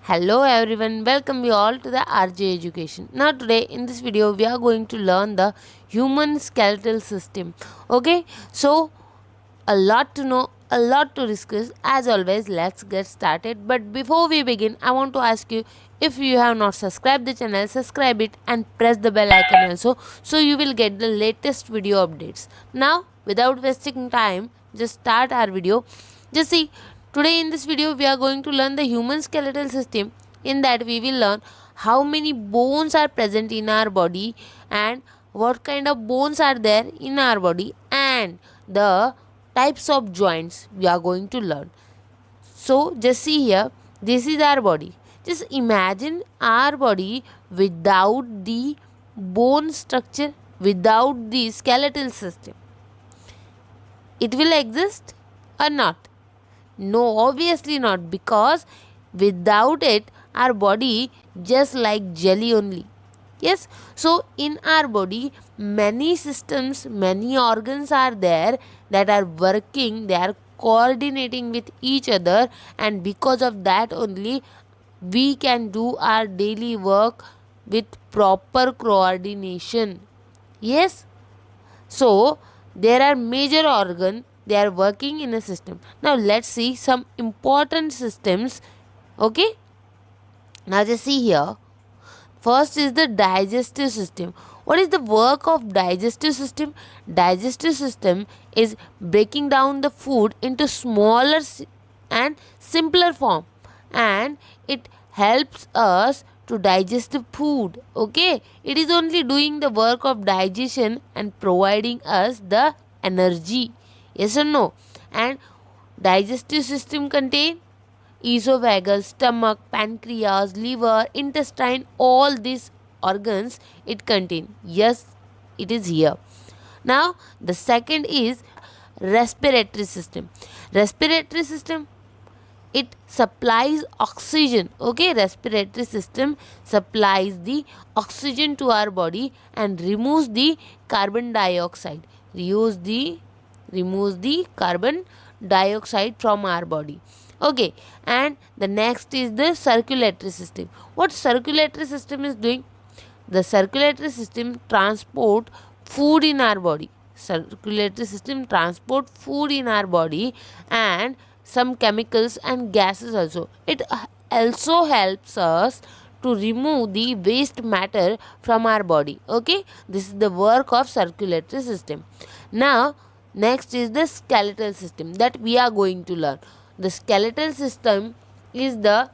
Hello everyone, welcome you all to the RJ Education. Now today in this video we are going to learn the human skeletal system. Okay, so a lot to know, a lot to discuss. As always, let's get started. But before we begin, I want to ask you, if you have not subscribed the channel, subscribe it and press the bell icon also, so you will get the latest video updates. Now without wasting time, just start our video. Just see, today in this video we are going to learn the human skeletal system. In that we will learn how many bones are present in our body and what kind of bones are there in our body, and the types of joints we are going to learn. So just see here, this is our body. Just imagine our body without the bone structure, without the skeletal system. It will exist or not? No, obviously not, because without it, our body just like jelly only. Yes, so in our body, many systems, many organs are there that are working, they are coordinating with each other, and because of that only, we can do our daily work with proper coordination. Yes, so there are major organ, they are working in a system. Now let's see some important systems. Okay, now just see here. First is the digestive system. What is the work of digestive system? Digestive system is breaking down the food into smaller and simpler form, and it helps us to digest the food. Okay, it is only doing the work of digestion and providing us the energy. Yes or no? And digestive system contain esophagus, stomach, pancreas, liver, intestine, all these organs it contain. Yes, it is here. Now the second is respiratory system. Respiratory system, it supplies oxygen. Okay, respiratory system supplies the oxygen to our body and removes the carbon dioxide. Removes the carbon dioxide from our body. Okay, and the next is the circulatory system. What circulatory system is doing? The circulatory system transport food in our body. Circulatory system transport food in our body and some chemicals and gases also. It also helps us to remove the waste matter from our body. Okay, this is the work of circulatory system. Now next is the skeletal system that we are going to learn. The skeletal system is the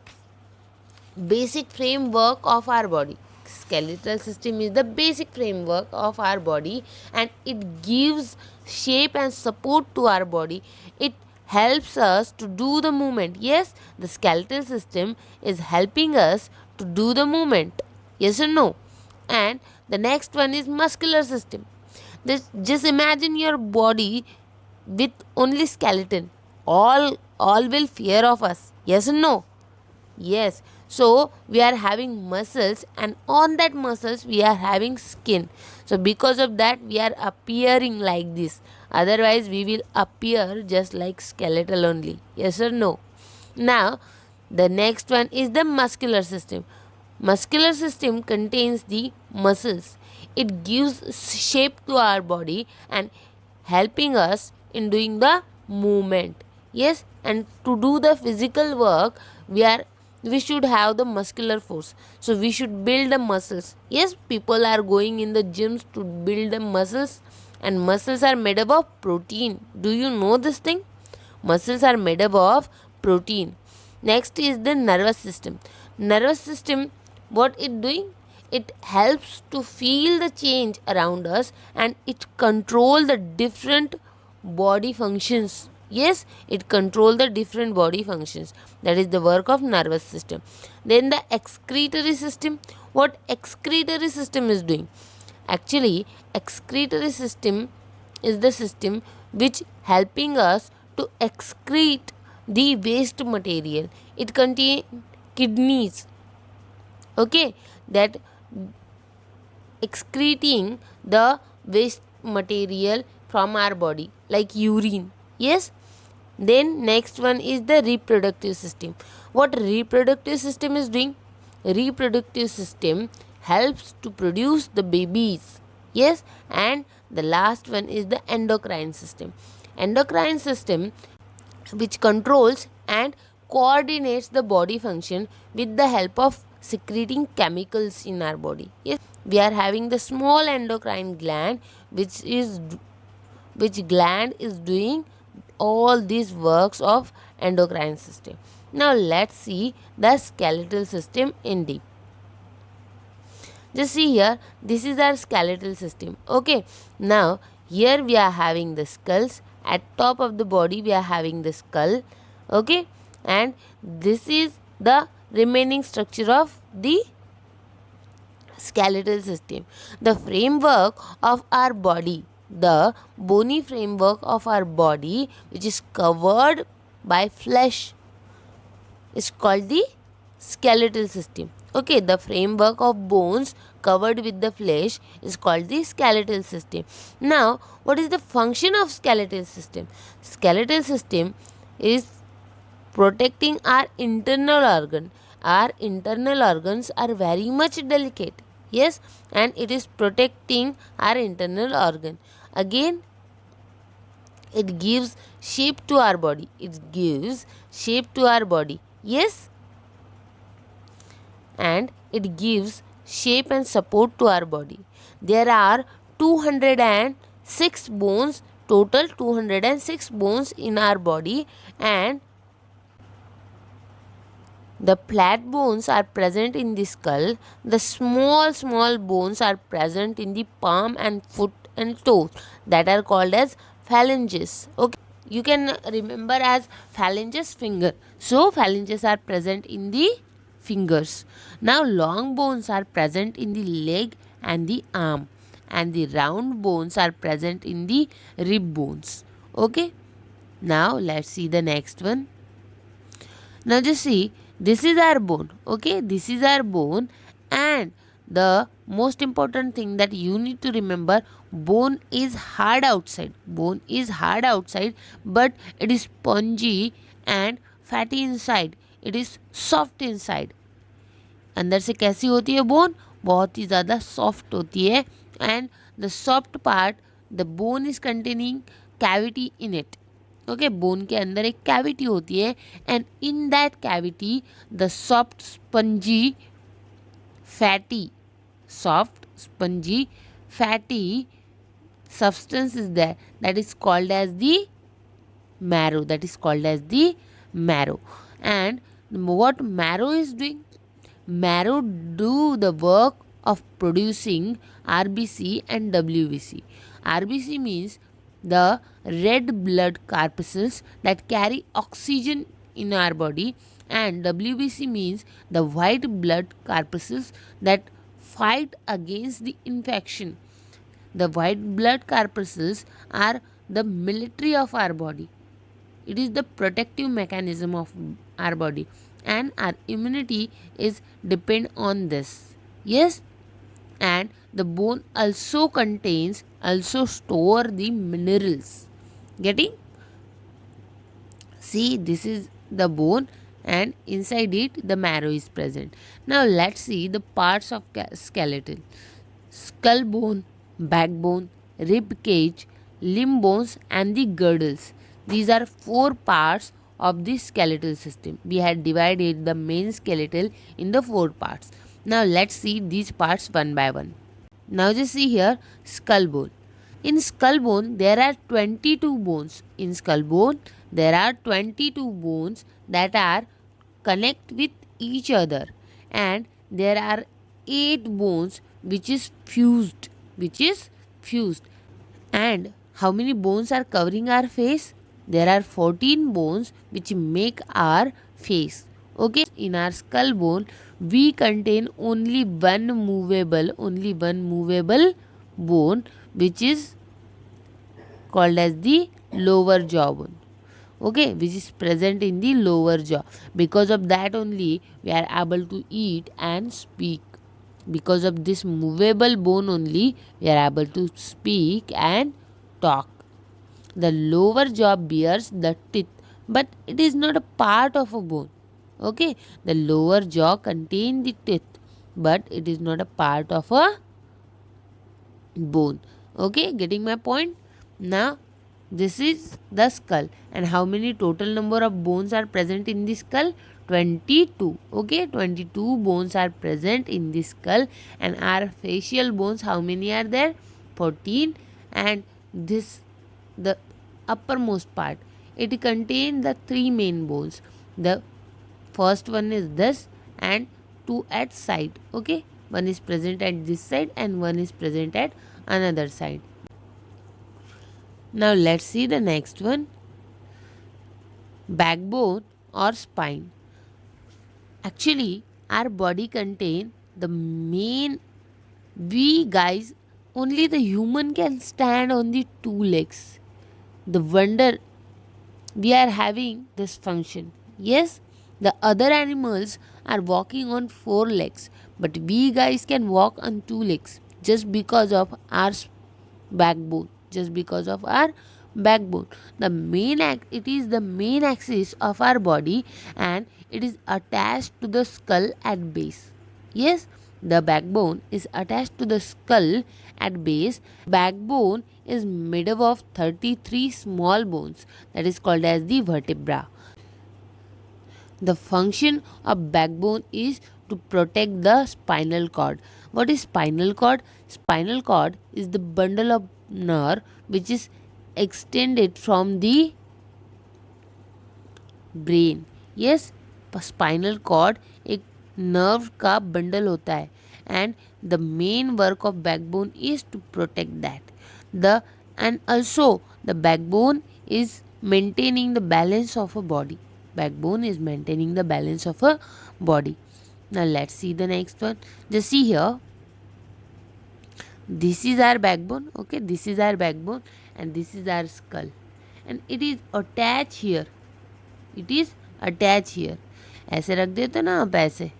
basic framework of our body. Skeletal system is the basic framework of our body, and it gives shape and support to our body. It helps us to do the movement. Yes, the skeletal system is helping us to do the movement. Yes or no? And the next one is muscular system. Just imagine your body with only skeleton. All will fear of us. Yes or no? Yes. So we are having muscles, and on that muscles we are having skin. So because of that we are appearing like this. Otherwise we will appear just like skeletal only. Yes or no? Now the next one is the muscular system. Muscular system contains the muscles. It gives shape to our body and helping us in doing the movement. Yes, and to do the physical work, we should have the muscular force. So we should build the muscles. Yes, people are going in the gyms to build the muscles, and muscles are made up of protein. Do you know this thing? Muscles are made up of protein. Next is the nervous system. Nervous system, what it doing? It helps to feel the change around us, and it control the different body functions. Yes, it control the different body functions. That is the work of nervous system. Then the excretory system. What excretory system is doing? Actually, excretory system is the system which helping us to excrete the waste material. It contain kidneys. Okay, that excreting the waste material from our body like urine. Yes, then next one is the reproductive system. What reproductive system is doing? Reproductive system helps to produce the babies. Yes, and the last one is the endocrine system. Endocrine system which controls and coordinates the body function with the help of secreting chemicals in our body. Yes, we are having the small endocrine gland which gland is doing all these works of endocrine system. Now let's see the skeletal system in deep. Just see here, this is our skeletal system. Okay, now here we are having the skulls. At top of the body we are having the skull. Okay, and this is the remaining structure of the skeletal system. The framework of our body, the bony framework of our body, which is covered by flesh, is called the skeletal system. Okay, the framework of bones covered with the flesh is called the skeletal system. Now, what is the function of skeletal system? Skeletal system is protecting our internal organ. Our internal organs are very much delicate. Yes, and it is protecting our internal organ. Again, it gives shape to our body. It gives shape to our body. Yes, and it gives shape and support to our body. There are 206 bones, total 206 bones in our body, and the flat bones are present in the skull. The small bones are present in the palm and foot and toes, that are called as phalanges. Okay, you can remember as phalanges finger. So phalanges are present in the fingers. Now long bones are present in the leg and the arm, and the round bones are present in the rib bones. Okay, now let's see the next one. Now just see, this is our bone. Okay, this is our bone, and the most important thing that you need to remember, bone is hard outside. Bone is hard outside, but it is spongy and fatty inside. It is soft inside. अंदर से कैसी होती है bone? बहुत ही ज़्यादा soft होती है. And the soft part, the bone is containing cavity in it. Okay, bone के अंदर एक कैविटी होती है, and in that cavity the soft spongy fatty substance is there, that is called as the marrow. And what marrow is doing? Marrow do the work of producing RBC and WBC. RBC means the red blood corpuscles that carry oxygen in our body, and WBC means the white blood corpuscles that fight against the infection. The white blood corpuscles are the military of our body. It is the protective mechanism of our body, and our immunity is depend on this. Yes, and the bone also store the minerals. Getting? See, this is the bone, and inside it the marrow is present. Now let's see the parts of skeleton. Skull bone, backbone, rib cage, limb bones, and the girdles. These are 4 parts of the skeletal system. We had divided the main skeletal in the 4 parts. Now let's see these parts one by one. Now just see here, skull bone. In skull bone there are 22 bones. In skull bone there are 22 bones that are connect with each other, and there are 8 bones which is fused. And how many bones are covering our face? There are 14 bones which make our face. Okay, in our skull bone we contain only one movable bone, which is called as the lower jawbone. Okay, which is present in the lower jaw. Because of that only we are able to eat and speak. Because of this movable bone only we are able to speak and talk. The lower jaw bears the teeth, but it is not a part of a bone. Okay, the lower jaw contains the teeth, but it is not a part of a bone. Okay, getting my point? Now, this is the skull, and how many total number of bones are present in the skull? 22. Okay, 22 bones are present in the skull, and our facial bones, how many are there? 14. And this, the uppermost part, it contains the three main bones. The first one is this, and two at side. Okay, one is present at this side and one is present at another side. Now let's see the next one, backbone or spine. Actually, our body contain the main, we guys, only the human can stand on the two legs. The wonder we are having this function. Yes, the other animals are walking on four legs, but we guys can walk on two legs just because of our backbone. Just because of our backbone. The main it is the main axis of our body, and it is attached to the skull at base. Yes, the backbone is attached to the skull at base. Backbone is made up of 33 small bones, that is called as the vertebra. The function of backbone is to protect the spinal cord. What is spinal cord? Spinal cord is the bundle of nerve which is extended from the brain. Yes, spinal cord एक nerve का bundle होता है, and the main work of backbone is to protect that. The and also the backbone is maintaining the balance of a body. Backbone is maintaining the balance of a body. Now let's see the next one. Just see here. This is our backbone. Okay, this is our backbone, and this is our skull, and it is attached here. It is attached here. ऐसे रख देते ना आप ऐसे.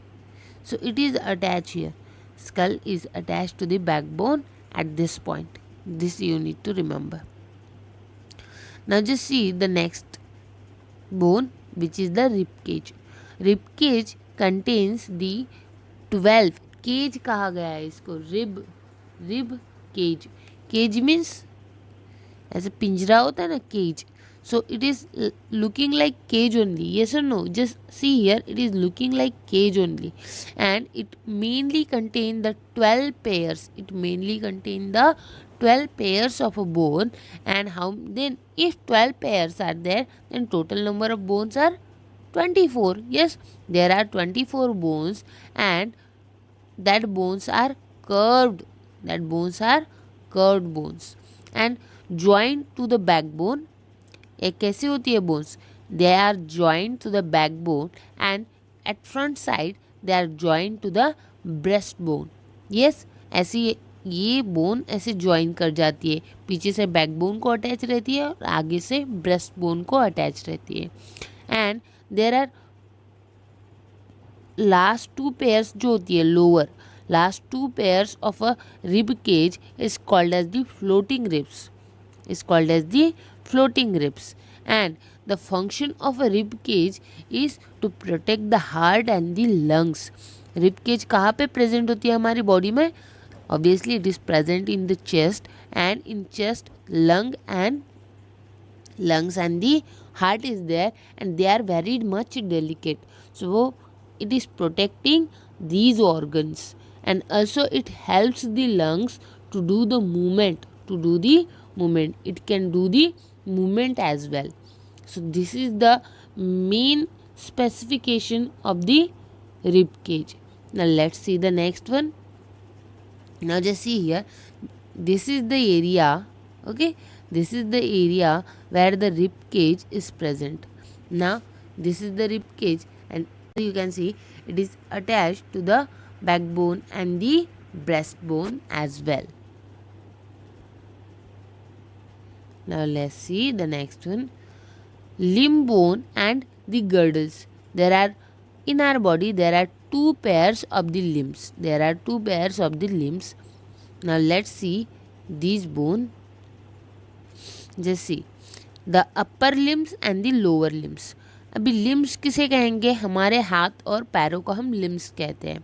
So it is attached here. Skull is attached to the backbone at this point. This you need to remember. Now just see the next bone, which is the rib cage. Rib cage contains the 12. Cage कहा गया है इसको, rib cage. Cage means ऐसे पिंजरा होता है ना, cage. So it is looking like cage only. Yes or no? Just see here, it is looking like cage only, and it mainly contain the 12 pairs. It mainly contain the 12 pairs of a bone. And how then, if 12 pairs are there, then total number of bones are 24. Yes, there are 24 bones, and that bones are curved. That bones are curved bones and joined to the backbone. एक कैसी होती है bones? They are joint to the backbone, and at front side they are joint to the breast bone. Yes, ऐसी ये bone ऐसे join कर जाती है, पीछे से बैकबोन को अटैच रहती है और आगे से ब्रेस्ट बोन को अटैच रहती है. And there are last two pairs जो होती है, lower last two pairs of a rib cage is called as the floating ribs. Is called as the floating ribs. And the function of a rib cage is to protect the heart and the lungs. Rib cage कहाँ पे present होती है हमारी body में? Obviously it is present in the chest, and in chest lungs and the heart is there, and they are very much delicate. So it is protecting these organs, and also it helps the lungs to do the movement. It can do the movement as well. So this is the main specification of the rib cage. Now let's see the next one. Now just see here, this is the area. Okay, this is the area where the rib cage is present. Now this is the rib cage, and you can see it is attached to the backbone and the breastbone as well. Now let's see the next one, limb bone and the girdles. There are, in our body there are two pairs of the limbs. There are two pairs of the limbs. Now let's see these bone. Just see the upper limbs and the lower limbs. अभी limbs किसे कहेंगे, हमारे हाथ और पैरों को हम limbs कहते हैं।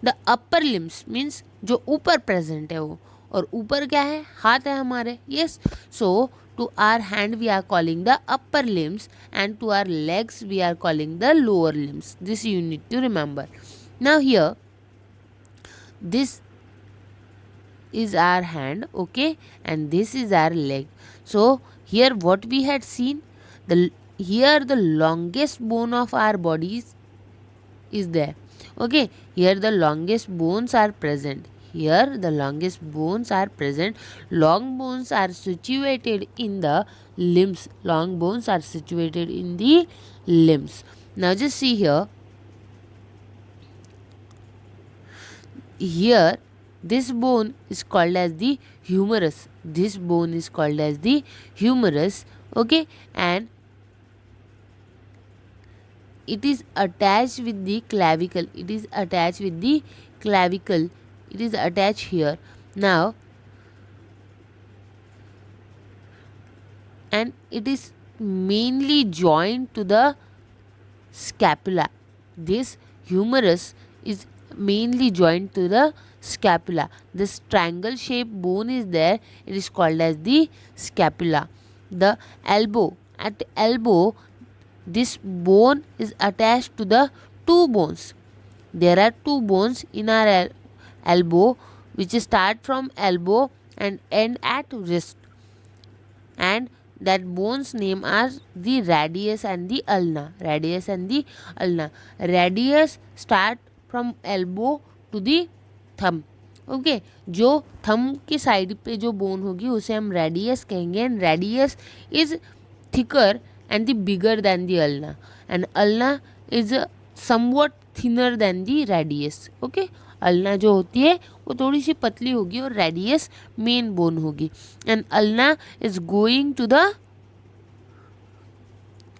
द अपर लिम्स मीन्स जो ऊपर प्रेजेंट है वो, और ऊपर क्या है, हाथ है हमारे, yes. So to our hand we are calling the upper limbs and to our legs we are calling the lower limbs. This you need to remember. Now here this is our hand, okay, and this is our leg. So here what we had seen, here the longest bone of our bodies is there, okay. Here the longest bones are present, here the longest bones are present. Long bones are situated in the limbs, long bones are situated in the limbs. Now just see here, here this bone is called as the humerus, this bone is called as the humerus, okay, and it is attached with the clavicle, it is attached with the clavicle, it is attached here. Now and it is mainly joined to the scapula, this humerus is mainly joined to the scapula. This triangle shaped bone is there, it is called as the scapula. The elbow, at elbow this bone is attached to the two bones. There are two bones in our elbow which start from elbow and end at wrist, and that bones name are the radius and the ulna, radius and the ulna. Radius start from elbow to the thumb, okay जो thumb की side पे जो bone होगी उसे हम radius कहेंगे, and radius is thicker and the bigger than the ulna, and ulna is somewhat thinner than the radius, okay. ulna जो होती है वो थोड़ी सी पतली होगी और radius मेन बोन होगी, and ulna is going to the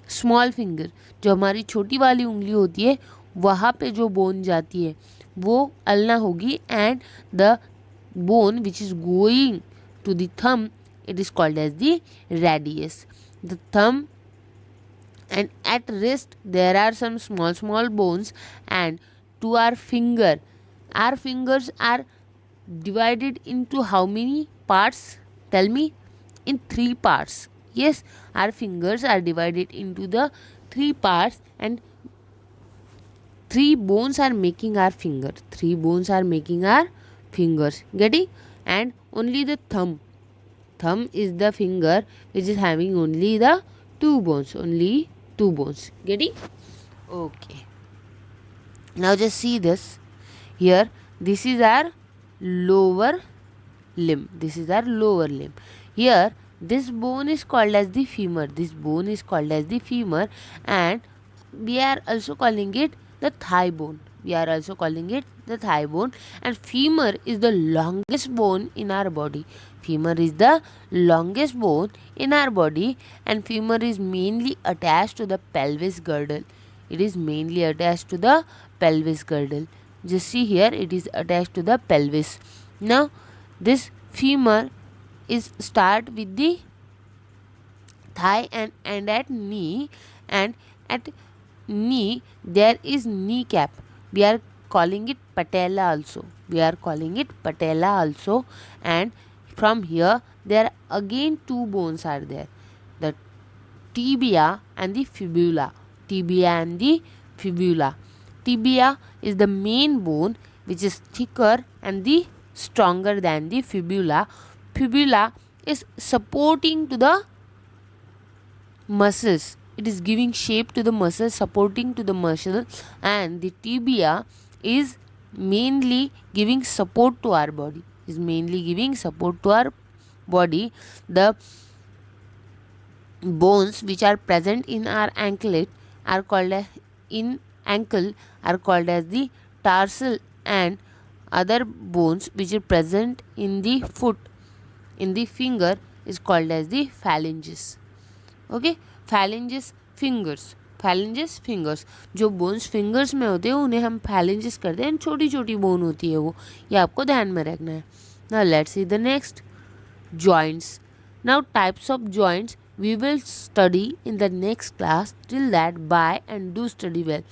small finger, जो हमारी छोटी वाली उंगली होती है वहाँ पे जो बोन जाती है वो अल्ना होगी, and the bone which is going to the thumb it is called as the radius. The thumb and at wrist there are some small bones, and to our fingers are divided into how many parts, tell me, in 3 parts. Yes, our fingers are divided into the 3 parts, and 3 bones are making our finger, 3 bones are making our fingers, getting. And only the thumb is the finger which is having only the 2 bones, only 2 bones, getting. Okay, now just see this here, this is our lower limb, this is our lower limb. Here this bone is called as the femur, this bone is called as the femur, and we are also calling it the thigh bone, we are also calling it the thigh bone. And femur is the longest bone in our body, femur is the longest bone in our body, and femur is mainly attached to the pelvis girdle, it is mainly attached to the pelvis girdle. Just see here, it is attached to the pelvis. Now this femur is start with the thigh and end at knee, and at knee there is kneecap, we are calling it patella also, we are calling it patella also. And from here there again 2 bones are there, the tibia and the fibula, tibia and the fibula. Tibia is the main bone which is thicker and the stronger than the fibula. Fibula is supporting to the muscles, it is giving shape to the muscles, supporting to the muscle, and the tibia is mainly giving support to our body, is mainly giving support to our body. The bones which are present in our anklet are called in ankle are called as the tarsal, and other bones which are present in the foot, in the finger, is called as the phalanges, okay. phalanges fingers, phalanges fingers, जो bones fingers में होते हैं उन्हें हम phalanges करते हैं, छोटी छोटी बोन होती है वो, ये आपको ध्यान में रखना है. Now let's see the next, joints. Now types of joints We will study in the next class. Till that, bye and do study well.